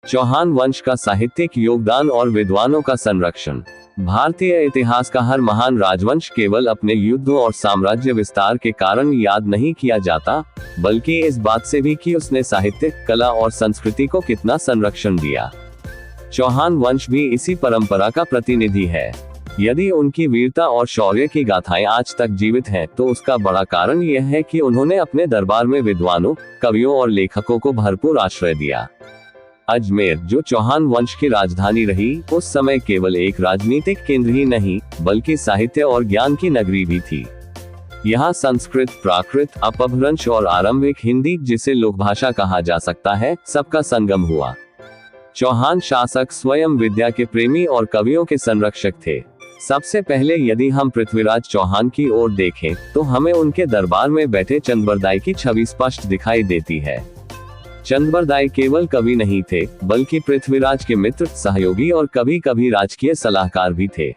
चौहान वंश का साहित्यिक योगदान और विद्वानों का संरक्षण। भारतीय इतिहास का हर महान राजवंश केवल अपने युद्धों और साम्राज्य विस्तार के कारण याद नहीं किया जाता, बल्कि इस बात से भी कि उसने साहित्य, कला और संस्कृति को कितना संरक्षण दिया। चौहान वंश भी इसी परंपरा का प्रतिनिधि है। यदि उनकी वीरता और शौर्य की गाथाएं आज तक जीवित हैं, तो उसका बड़ा कारण यह है कि उन्होंने अपने दरबार में विद्वानों, कवियों और लेखकों को भरपूर आश्रय दिया। अजमेर, जो चौहान वंश की राजधानी रही, उस समय केवल एक राजनीतिक केंद्र ही नहीं, बल्कि साहित्य और ज्ञान की नगरी भी थी। यहाँ संस्कृत, प्राकृत, अपभ्रंश और आरंभिक हिंदी, जिसे लोकभाषा कहा जा सकता है, सबका संगम हुआ। चौहान शासक स्वयं विद्या के प्रेमी और कवियों के संरक्षक थे। सबसे पहले यदि हम पृथ्वीराज चौहान की ओर देखें, तो हमें उनके दरबार में बैठे चंद्रबरदाई की छवि स्पष्ट दिखाई देती है। चंद्रबरदाई केवल कवि नहीं थे, बल्कि पृथ्वीराज के मित्र, सहयोगी और कभी कभी राजकीय सलाहकार भी थे।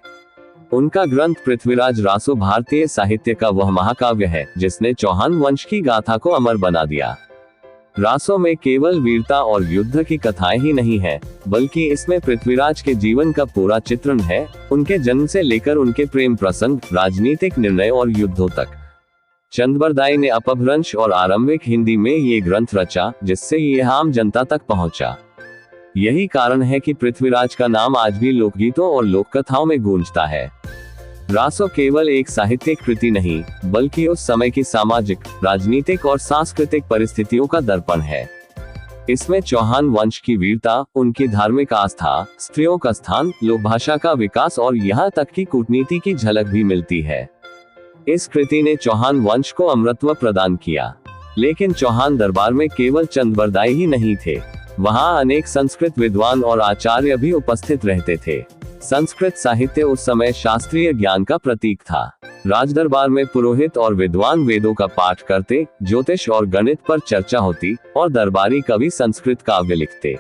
उनका ग्रंथ पृथ्वीराज रासो भारतीय साहित्य का वह महाकाव्य है, जिसने चौहान वंश की गाथा को अमर बना दिया। रासो में केवल वीरता और युद्ध की कथाएं ही नहीं है, बल्कि इसमें पृथ्वीराज के जीवन का पूरा चित्रण है, उनके जन्म से लेकर उनके प्रेम प्रसंग, राजनीतिक निर्णय और युद्धों तक। चंद्रबरदाई ने अपभ्रंश और आरंभिक हिंदी में ये ग्रंथ रचा, जिससे यह आम जनता तक पहुंचा। यही कारण है कि पृथ्वीराज का नाम आज भी लोकगीतों और लोककथाओं में गूंजता है। रासो केवल एक साहित्यिक कृति नहीं, बल्कि उस समय की सामाजिक, राजनीतिक और सांस्कृतिक परिस्थितियों का दर्पण है। इसमें चौहान वंश की वीरता, उनकी धार्मिक आस्था, स्त्रियों का स्थान, लोकभाषा का विकास और यहाँ तक कि कूटनीति की झलक भी मिलती है। इस कृति ने चौहान वंश को अमरत्व प्रदान किया। लेकिन चौहान दरबार में केवल चंद्रबरदाई ही नहीं थे, वहाँ अनेक संस्कृत विद्वान और आचार्य भी उपस्थित रहते थे। संस्कृत साहित्य उस समय शास्त्रीय ज्ञान का प्रतीक था। राजदरबार में पुरोहित और विद्वान वेदों का पाठ करते, ज्योतिष और गणित पर चर्चा होती, और दरबारी कवि संस्कृत काव्य लिखते।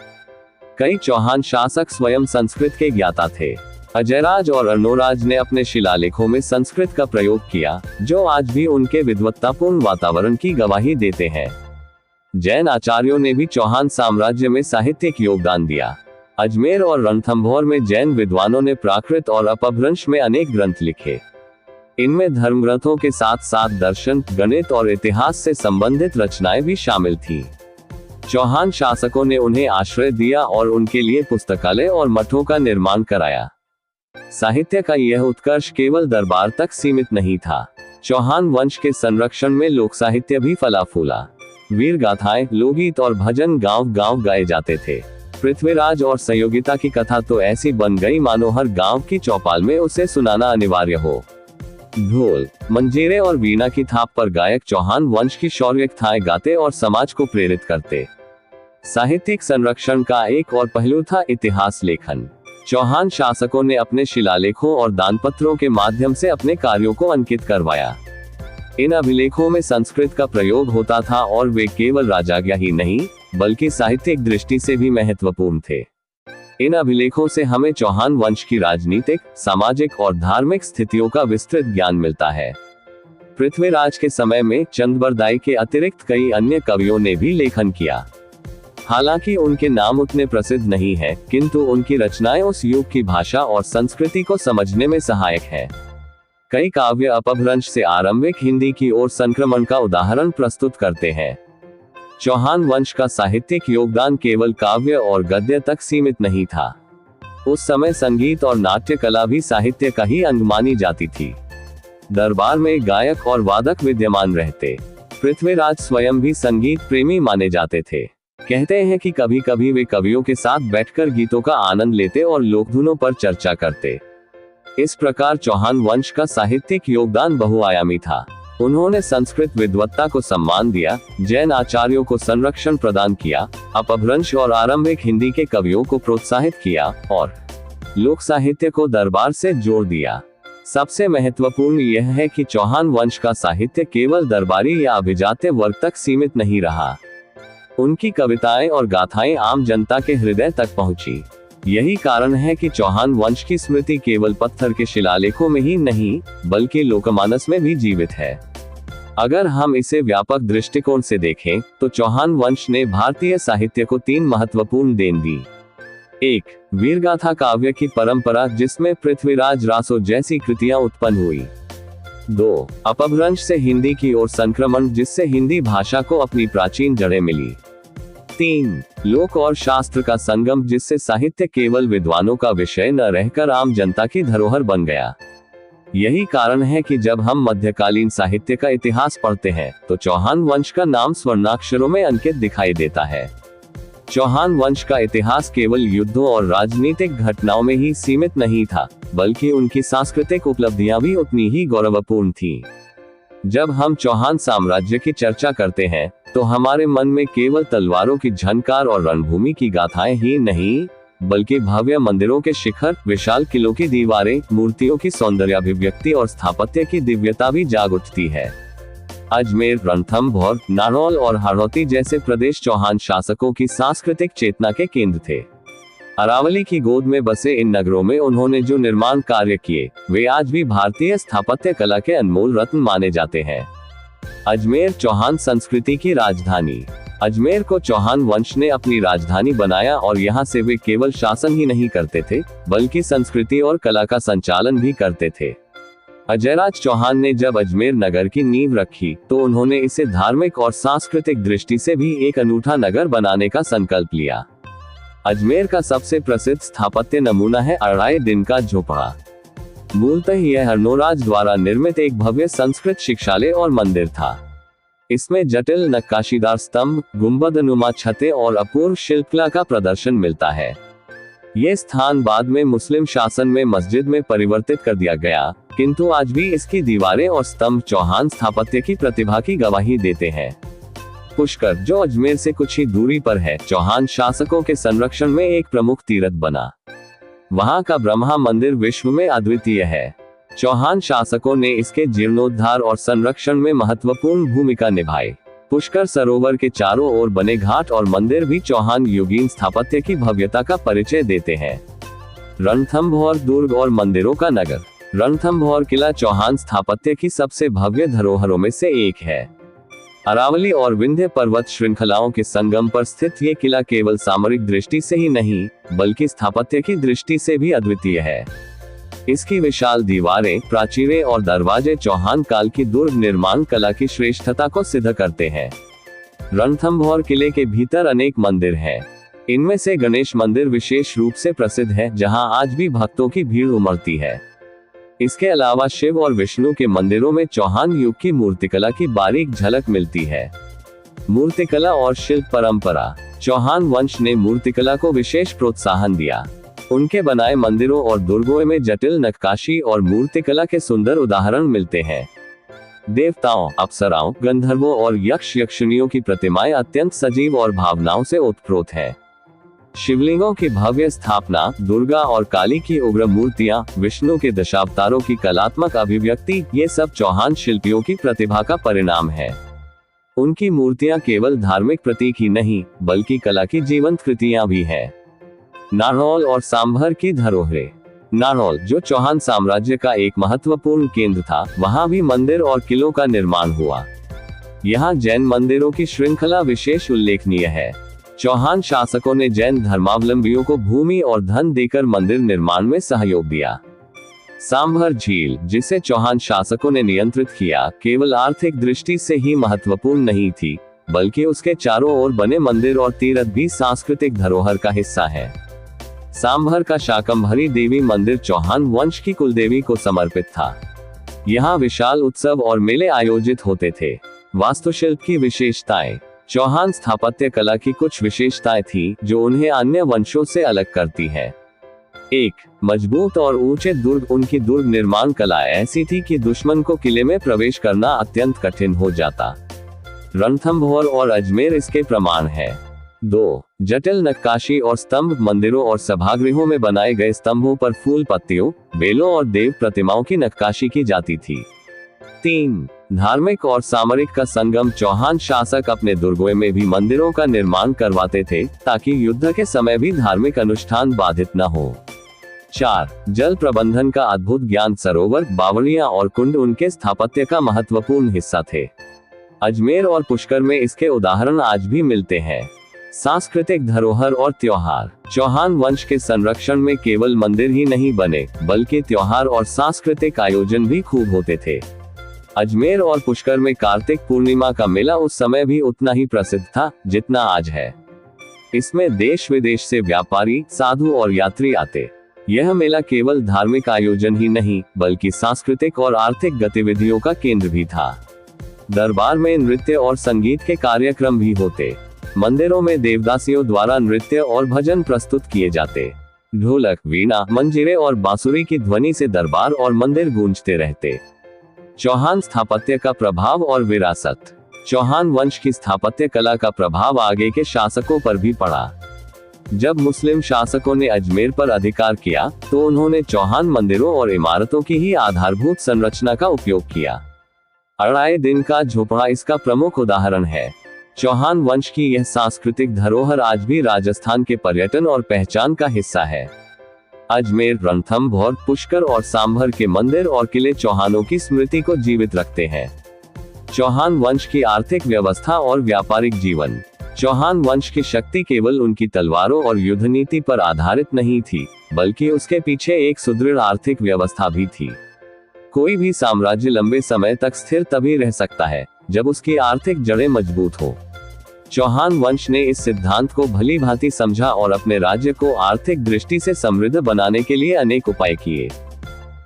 कई चौहान शासक स्वयं संस्कृत के ज्ञाता थे। अजयराज और अर्णोराज ने अपने शिलालेखों में संस्कृत का प्रयोग किया, जो आज भी उनके विद्वत्तापूर्ण वातावरण की गवाही देते हैं। जैन आचार्यों ने भी चौहान साम्राज्य में साहित्यिक योगदान दिया। अजमेर और रणथंभौर में जैन विद्वानों ने प्राकृत और अपभ्रंश में अनेक ग्रंथ लिखे। इनमें धर्म ग्रंथों के साथ साथ दर्शन, गणित और इतिहास से संबंधित रचनाएं भी शामिल थीं। चौहान शासकों ने उन्हें आश्रय दिया और उनके लिए पुस्तकालय और मठों का निर्माण कराया। साहित्य का यह उत्कर्ष केवल दरबार तक सीमित नहीं था। चौहान वंश के संरक्षण में लोक साहित्य भी फला फूला। वीर गाथाएं, लोकगीत और भजन गांव गांव गाए जाते थे। पृथ्वीराज और सहयोगिता की कथा तो ऐसी बन गई मानो हर गांव की चौपाल में उसे सुनाना अनिवार्य हो। ढोल, मंजीरे और वीणा की थाप पर गायक चौहान वंश की शौर्य कथाएं गाते और समाज को प्रेरित करते। साहित्यिक संरक्षण का एक और पहलू था इतिहास लेखन। चौहान शासकों ने अपने शिलालेखों और दानपत्रों के माध्यम से अपने कार्यों को अंकित करवाया। इन अभिलेखों में संस्कृत का प्रयोग होता था और वे केवल राजाज्ञा ही नहीं, बल्कि साहित्यिक दृष्टि से भी महत्वपूर्ण थे। इन अभिलेखों से हमें चौहान वंश की राजनीतिक, सामाजिक और धार्मिक स्थितियों का विस्तृत ज्ञान मिलता है। पृथ्वीराज के समय में चंद्रबरदाई के अतिरिक्त कई अन्य कवियों ने भी लेखन किया। हालांकि उनके नाम उतने प्रसिद्ध नहीं हैं, किंतु उनकी रचनाएं उस युग की भाषा और संस्कृति को समझने में सहायक है। कई काव्य अपभ्रंश से आरंभिक हिंदी की ओर संक्रमण का उदाहरण प्रस्तुत करते हैं। चौहान वंश का साहित्यिक योगदान केवल काव्य और गद्य तक सीमित नहीं था। उस समय संगीत और नाट्य कला भी साहित्य का ही अंग मानी जाती थी। दरबार में गायक और वादक विद्यमान रहते। पृथ्वीराज स्वयं भी संगीत प्रेमी माने जाते थे। कहते हैं कि कभी कभी वे कवियों के साथ बैठकर गीतों का आनंद लेते और लोकधुनों पर चर्चा करते। इस प्रकार चौहान वंश का साहित्यिक योगदान बहुआयामी था। उन्होंने संस्कृत विद्वत्ता को सम्मान दिया, जैन आचार्यों को संरक्षण प्रदान किया, अपभ्रंश और आरंभिक हिंदी के कवियों को प्रोत्साहित किया और लोक साहित्य को दरबार से जोड़ दिया। सबसे महत्वपूर्ण यह है कि चौहान वंश का साहित्य केवल दरबारी या अभिजात्य वर्ग तक सीमित नहीं रहा। उनकी कविताएं और गाथाएं आम जनता के हृदय तक पहुंची। यही कारण है कि चौहान वंश की स्मृति केवल पत्थर के शिलालेखों में ही नहीं, बल्कि लोकमानस में भी जीवित है। अगर हम इसे व्यापक दृष्टिकोण से देखें तो चौहान वंश ने भारतीय साहित्य को 3 महत्वपूर्ण देन दी। 1. वीरगाथा काव्य की परंपरा, जिसमें पृथ्वीराज रासो जैसी कृतियां उत्पन्न हुई। 2. अपभ्रंश से हिंदी की ओर संक्रमण, जिससे हिंदी भाषा को अपनी प्राचीन जड़ें मिली। 3. लोक और शास्त्र का संगम, जिससे साहित्य केवल विद्वानों का विषय न रहकर आम जनता की धरोहर बन गया। यही कारण है कि जब हम मध्यकालीन साहित्य का इतिहास पढ़ते हैं तो चौहान वंश का नाम स्वर्णाक्षरों में अंकित दिखाई देता है। चौहान वंश का इतिहास केवल युद्धों और राजनीतिक घटनाओं में ही सीमित नहीं था, बल्कि उनकी सांस्कृतिक उपलब्धियां भी उतनी ही गौरवपूर्ण थीं। जब हम चौहान साम्राज्य की चर्चा करते हैं तो हमारे मन में केवल तलवारों की झनकार और रणभूमि की गाथाएं ही नहीं, बल्कि भव्य मंदिरों के शिखर, विशाल किलों की दीवारें, मूर्तियों की सौंदर्याभिव्यक्ति और स्थापत्य की दिव्यता भी जाग उठती है। अजमेर, रणथंभौर, नारनौल और हाड़ौती जैसे प्रदेश चौहान शासकों की सांस्कृतिक चेतना के केंद्र थे। अरावली की गोद में बसे इन नगरों में उन्होंने जो निर्माण कार्य किए, वे आज भी भारतीय स्थापत्य कला के अनमोल रत्न माने जाते हैं। अजमेर चौहान संस्कृति की राजधानी। अजमेर को चौहान वंश ने अपनी राजधानी बनाया और यहाँ से वे केवल शासन ही नहीं करते थे, बल्कि संस्कृति और कला का संचालन भी करते थे। अजयराज चौहान ने जब अजमेर नगर की नींव रखी तो उन्होंने इसे धार्मिक और सांस्कृतिक दृष्टि से भी एक अनूठा नगर बनाने का संकल्प लिया। अजमेर का सबसे प्रसिद्ध स्थापत्य नमूना है अढ़ाई दिन का झोपड़ा। मूलतः यह हरनोराज द्वारा निर्मित एक भव्य संस्कृत शिक्षालय और मंदिर था। इसमें जटिल नक्काशीदार स्तंभ, गुंबदनुमा छतें और अपूर्व शिल्पकला का प्रदर्शन मिलता है। ये स्थान बाद में मुस्लिम शासन में मस्जिद में परिवर्तित कर दिया गया, किंतु आज भी इसकी दीवारें और स्तंभ चौहान स्थापत्य की प्रतिभा की गवाही देते हैं। पुष्कर, जो अजमेर से कुछ ही दूरी पर है, चौहान शासकों के संरक्षण में एक प्रमुख तीर्थ बना। वहां का ब्रह्मा मंदिर विश्व में अद्वितीय है। चौहान शासकों ने इसके जीर्णोद्धार और संरक्षण में महत्वपूर्ण भूमिका निभाई। पुष्कर सरोवर के चारों ओर बने घाट और मंदिर भी चौहान युगीन स्थापत्य की भव्यता का परिचय देते हैं। रणथंभौर दुर्ग और मंदिरों का नगर। रणथंभौर किला चौहान स्थापत्य की सबसे भव्य धरोहरों में से एक है। अरावली और विंध्य पर्वत श्रृंखलाओं के संगम पर स्थित ये किला केवल सामरिक दृष्टि से ही नहीं, बल्कि स्थापत्य की दृष्टि से भी अद्वितीय है। इसकी विशाल दीवारें, प्राचीरें और दरवाजे चौहान काल की दुर्ग निर्माण कला की श्रेष्ठता को सिद्ध करते हैं। रणथंभौर किले के भीतर अनेक मंदिर हैं। इनमें से गणेश मंदिर विशेष रूप से प्रसिद्ध है, जहां आज भी भक्तों की भीड़ उमड़ती है। इसके अलावा शिव और विष्णु के मंदिरों में चौहान युग की मूर्तिकला की बारीक झलक मिलती है। मूर्तिकला और शिल्प परंपरा। चौहान वंश ने मूर्तिकला को विशेष प्रोत्साहन दिया। उनके बनाए मंदिरों और दुर्गों में जटिल नक्काशी और मूर्तिकला के सुंदर उदाहरण मिलते हैं। देवताओं, अप्सराओं, गंधर्वों और यक्ष यक्षिणियों की प्रतिमाएं अत्यंत सजीव और भावनाओं से ओतप्रोत हैं। शिवलिंगों की भव्य स्थापना, दुर्गा और काली की उग्र मूर्तियां, विष्णु के दशावतारों की कलात्मक अभिव्यक्ति, ये सब चौहान शिल्पियों की प्रतिभा का परिणाम है। उनकी मूर्तियां केवल धार्मिक प्रतीक ही नहीं, बल्कि कला की जीवंत कृतियां भी हैं। नारनौल और सांभर की धरोहरें। नारनौल, जो चौहान साम्राज्य का एक महत्वपूर्ण केंद्र था, वहां भी मंदिर और किलों का निर्माण हुआ। यहाँ जैन मंदिरों की श्रृंखला विशेष उल्लेखनीय है। चौहान शासकों ने जैन धर्मावलंबियों को भूमि और धन देकर मंदिर निर्माण में सहयोग दिया। सांभर झील, जिसे चौहान शासकों ने नियंत्रित किया, केवल आर्थिक दृष्टि से ही महत्वपूर्ण नहीं थी, बल्कि उसके चारों ओर बने मंदिर और तीर्थ भी सांस्कृतिक धरोहर का हिस्सा है। सांभर का शाकंभरी देवी मंदिर चौहान वंश की कुलदेवी को समर्पित था। यहाँ विशाल उत्सव और मेले आयोजित होते थे। वास्तुशिल्प की विशेषताएं। चौहान स्थापत्य कला की कुछ विशेषताएं थी जो उन्हें अन्य वंशों से अलग करती है। 1. मजबूत और ऊंचे दुर्ग। उनकी दुर्ग निर्माण कला ऐसी थी कि दुश्मन को किले में प्रवेश करना अत्यंत कठिन हो जाता। रणथंभौर और अजमेर इसके प्रमाण है। 2. जटिल नक्काशी और स्तंभ। मंदिरों और सभागृहों में बनाए गए स्तंभों पर फूल पत्तियों, बेलों और देव प्रतिमाओं की नक्काशी की जाती थी। 3. धार्मिक और सामरिक का संगम। चौहान शासक अपने दुर्गों में भी मंदिरों का निर्माण करवाते थे, ताकि युद्ध के समय भी धार्मिक अनुष्ठान बाधित न हो। 4. जल प्रबंधन का अद्भुत ज्ञान। सरोवर, बावड़ियां और कुंड उनके स्थापत्य का महत्वपूर्ण हिस्सा थे। अजमेर और पुष्कर में इसके उदाहरण आज भी मिलते हैं। सांस्कृतिक धरोहर और त्योहार। चौहान वंश के संरक्षण में केवल मंदिर ही नहीं बने, बल्कि त्योहार और सांस्कृतिक आयोजन भी खूब होते थे। अजमेर और पुष्कर में कार्तिक पूर्णिमा का मेला उस समय भी उतना ही प्रसिद्ध था जितना आज है। इसमें देश विदेश से व्यापारी, साधु और यात्री आते। यह मेला केवल धार्मिक आयोजन ही नहीं, बल्कि सांस्कृतिक और आर्थिक गतिविधियों का केंद्र भी था। दरबार में नृत्य और संगीत के कार्यक्रम भी होते। मंदिरों में देवदासियों द्वारा नृत्य और भजन प्रस्तुत किए जाते। ढोलक, वीणा, मंजीरे और बांसुरी की ध्वनि से दरबार और मंदिर गूंजते रहते। चौहान स्थापत्य का प्रभाव और विरासत। चौहान वंश की स्थापत्य कला का प्रभाव आगे के शासकों पर भी पड़ा। जब मुस्लिम शासकों ने अजमेर पर अधिकार किया, तो उन्होंने चौहान मंदिरों और इमारतों की ही आधारभूत संरचना का उपयोग किया। अढ़ाई दिन का झोपड़ा इसका प्रमुख उदाहरण है। चौहान वंश की यह सांस्कृतिक धरोहर आज भी राजस्थान के पर्यटन और पहचान का हिस्सा है। अजमेर, रणथंभौर, पुष्कर और सांभर के मंदिर और किले चौहानों की स्मृति को जीवित रखते हैं। चौहान वंश की आर्थिक व्यवस्था और व्यापारिक जीवन। चौहान वंश की शक्ति केवल उनकी तलवारों और युद्ध नीति पर आधारित नहीं थी, बल्कि उसके पीछे एक सुदृढ़ आर्थिक व्यवस्था भी थी। कोई भी साम्राज्य लंबे समय तक स्थिर तभी रह सकता है जब उसकी आर्थिक जड़ें मजबूत हो। चौहान वंश ने इस सिद्धांत को भली भांति समझा और अपने राज्य को आर्थिक दृष्टि से समृद्ध बनाने के लिए अनेक उपाय किए।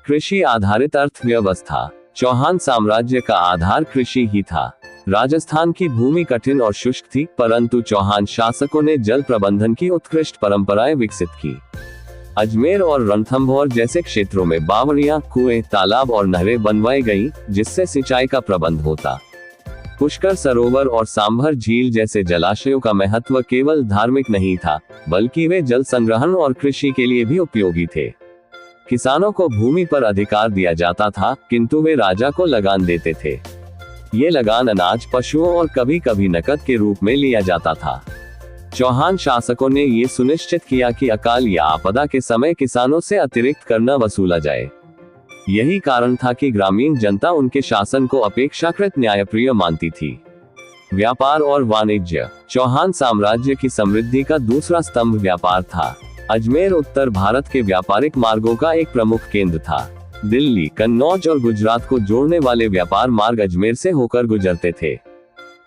कृषि आधारित अर्थव्यवस्था। चौहान साम्राज्य का आधार कृषि ही था। राजस्थान की भूमि कठिन और शुष्क थी, परंतु चौहान शासकों ने जल प्रबंधन की उत्कृष्ट परंपराएं विकसित की। अजमेर और रणथंभौर जैसे क्षेत्रों में बावड़ियां, कुएं, तालाब और नहरें बनवाई गईं, जिससे सिंचाई का प्रबंध होता। पुष्कर सरोवर और सांभर झील जैसे जलाशयों का महत्व केवल धार्मिक नहीं था, बल्कि वे जल संग्रहण और कृषि के लिए भी उपयोगी थे। किसानों को भूमि पर अधिकार दिया जाता था, किंतु वे राजा को लगान देते थे। ये लगान अनाज, पशुओं और कभी कभी नकद के रूप में लिया जाता था। चौहान शासकों ने ये सुनिश्चित किया कि अकाल या आपदा के समय किसानों से अतिरिक्त कर न वसूला जाए। यही कारण था कि ग्रामीण जनता उनके शासन को अपेक्षाकृत न्यायप्रिय मानती थी। व्यापार और वाणिज्य। चौहान साम्राज्य की समृद्धि का दूसरा स्तंभ व्यापार था। अजमेर उत्तर भारत के व्यापारिक मार्गों का एक प्रमुख केंद्र था। दिल्ली, कन्नौज और गुजरात को जोड़ने वाले व्यापार मार्ग अजमेर से होकर गुजरते थे।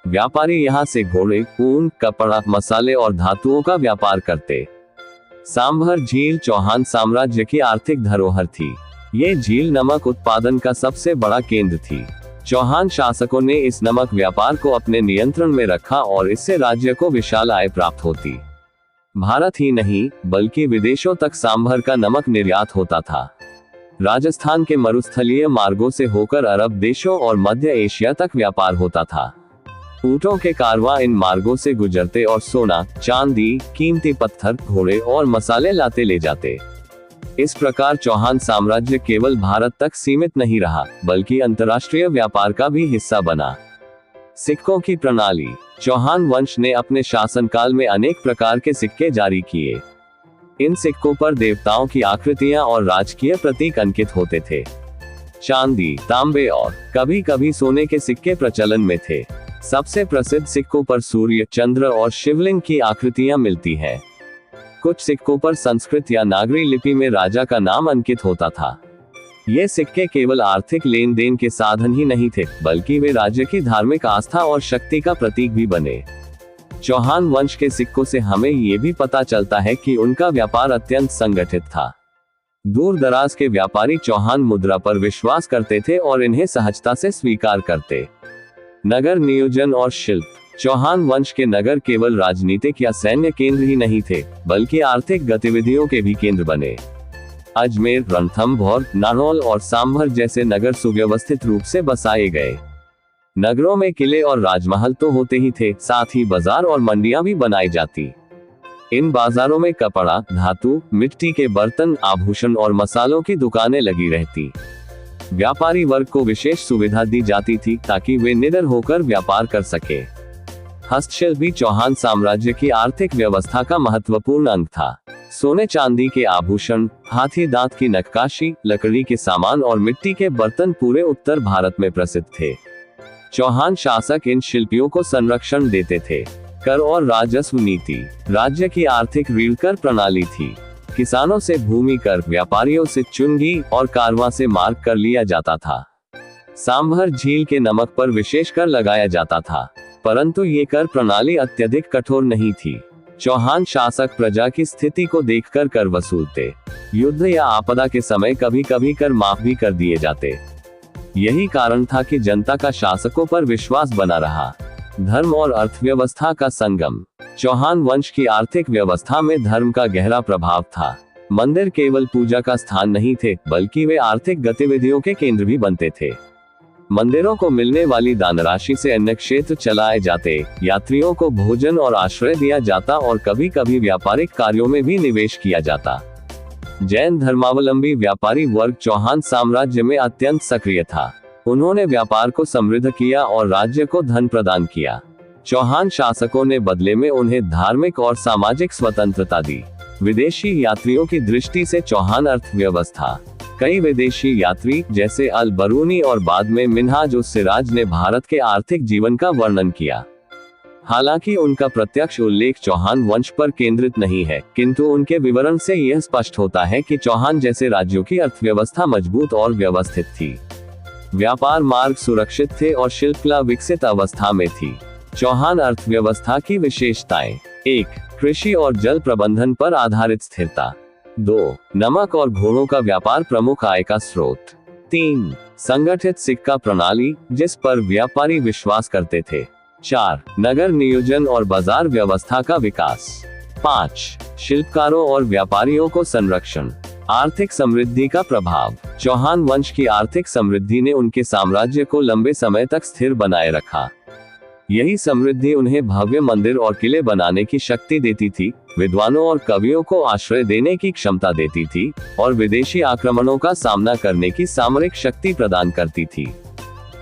व्यापारी यहाँ से घोड़े, ऊन, कपड़ा, मसाले और धातुओं का व्यापार करते। सांभर झील चौहान साम्राज्य की आर्थिक धरोहर थी। ये झील नमक उत्पादन का सबसे बड़ा केंद्र थी। चौहान शासकों ने इस नमक व्यापार को अपने नियंत्रण में रखा और इससे राज्य को विशाल आय प्राप्त होती। भारत ही नहीं, बल्कि विदेशों तक सांभर का नमक निर्यात होता था। राजस्थान के मरुस्थलीय मार्गों से होकर अरब देशों और मध्य एशिया तक व्यापार होता था। ऊंटों के कारवां इन मार्गों से गुजरते और सोना, चांदी, कीमती पत्थर, घोड़े और मसाले लाते ले जाते। इस प्रकार चौहान साम्राज्य केवल भारत तक सीमित नहीं रहा, बल्कि अंतर्राष्ट्रीय व्यापार का भी हिस्सा बना। सिक्कों की प्रणाली। चौहान वंश ने अपने शासनकाल में अनेक प्रकार के सिक्के जारी किए। इन सिक्कों पर देवताओं की आकृतियां और राजकीय प्रतीक अंकित होते थे। चांदी, तांबे और कभी कभी सोने के सिक्के प्रचलन में थे। सबसे प्रसिद्ध सिक्कों पर सूर्य, चंद्र और शिवलिंग की आकृतियां मिलती हैं। कुछ सिक्कों पर संस्कृत या नागरी लिपि में राजा का नाम अंकित होता था। ये सिक्के केवल आर्थिक लेन देन के साधन ही नहीं थे, बल्कि वे राज्य की धार्मिक आस्था और शक्ति का प्रतीक भी बने। चौहान वंश के सिक्कों से हमें ये भी पता चलता है कि उनका व्यापार अत्यंत संगठित था। दूर दराज के व्यापारी चौहान मुद्रा पर विश्वास करते थे और इन्हें सहजता से स्वीकार करते। नगर नियोजन और शिल्प। चौहान वंश के नगर केवल राजनीतिक या सैन्य केंद्र ही नहीं थे, बल्कि आर्थिक गतिविधियों के भी केंद्र बने। अजमेर, रणथंभौर, नारनौल और सांभर जैसे नगर सुव्यवस्थित रूप से बसाए गए। नगरों में किले और राजमहल तो होते ही थे, साथ ही बाजार और मंडियां भी बनाई जाती। इन बाजारों में कपड़ा, धातु, मिट्टी के बर्तन, आभूषण और मसालों की दुकानें लगी रहती। व्यापारी वर्ग को विशेष सुविधा दी जाती थी ताकि वे निडर होकर व्यापार कर सके। हस्तशिल्प भी चौहान साम्राज्य की आर्थिक व्यवस्था का महत्वपूर्ण अंग था। सोने चांदी के आभूषण, हाथी दांत की नक्काशी, लकड़ी के सामान और मिट्टी के बर्तन पूरे उत्तर भारत में प्रसिद्ध थे। चौहान शासक इन शिल्पियों को संरक्षण देते थे। कर और राजस्व नीति, राज्य की आर्थिक रीढ़ कर प्रणाली थी। किसानों से भूमि कर, व्यापारियों से चुंगी और कारवां से मार्क कर लिया जाता था। सांभर झील के नमक पर विशेष कर लगाया जाता था, परंतु ये कर प्रणाली अत्यधिक कठोर नहीं थी। चौहान शासक प्रजा की स्थिति को देखकर कर वसूलते। युद्ध या आपदा के समय कभी कभी कर माफ भी कर दिए जाते। यही कारण था कि जनता का शासकों पर विश्वास बना रहा। धर्म और अर्थव्यवस्था का संगम, चौहान वंश की आर्थिक व्यवस्था में धर्म का गहरा प्रभाव था। मंदिर केवल पूजा का स्थान नहीं थे, बल्कि वे आर्थिक गतिविधियों के केंद्र भी बनते थे। मंदिरों को मिलने वाली दानराशि से अन्य क्षेत्र चलाए जाते, यात्रियों को भोजन और आश्रय दिया जाता और कभी कभी व्यापारिक कार्यों में भी निवेश किया जाता। जैन धर्मावलंबी व्यापारी वर्ग चौहान साम्राज्य में अत्यंत सक्रिय था। उन्होंने व्यापार को समृद्ध किया और राज्य को धन प्रदान किया। चौहान शासकों ने बदले में उन्हें धार्मिक और सामाजिक स्वतंत्रता दी। विदेशी यात्रियों की दृष्टि से चौहान अर्थव्यवस्था, कई विदेशी यात्री जैसे अल बरूनी और बाद में मिन्हाज उस सिराज ने भारत के आर्थिक जीवन का वर्णन किया। हालांकि उनका प्रत्यक्ष उल्लेख चौहान वंश पर केंद्रित नहीं है, किंतु उनके विवरण से यह स्पष्ट होता है कि चौहान जैसे राज्यों की अर्थव्यवस्था मजबूत और व्यवस्थित थी। व्यापार मार्ग सुरक्षित थे और शिल्पकला विकसित अवस्था में थी। चौहान अर्थव्यवस्था की विशेषताएं: 1. कृषि और जल प्रबंधन पर आधारित स्थिरता। 2. नमक और घोड़ों का व्यापार प्रमुख आय का स्रोत। 3. संगठित सिक्का प्रणाली, जिस पर व्यापारी विश्वास करते थे। 4. नगर नियोजन और बाजार व्यवस्था का विकास। 5. शिल्पकारों और व्यापारियों को संरक्षण। आर्थिक समृद्धि का प्रभाव, चौहान वंश की आर्थिक समृद्धि ने उनके साम्राज्य को लंबे समय तक स्थिर बनाए रखा। यही समृद्धि उन्हें भव्य मंदिर और किले बनाने की शक्ति देती थी, विद्वानों और कवियों को आश्रय देने की क्षमता देती थी और विदेशी आक्रमणों का सामना करने की सामरिक शक्ति प्रदान करती थी।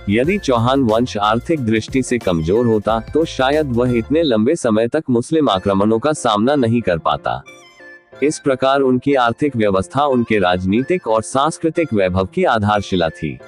यदि चौहान वंश आर्थिक दृष्टि से कमजोर होता तो शायद वह इतने लंबे समय तक मुस्लिम आक्रमणों का सामना नहीं कर पाता। इस प्रकार उनकी आर्थिक व्यवस्था उनके राजनीतिक और सांस्कृतिक वैभव की आधारशिला थी।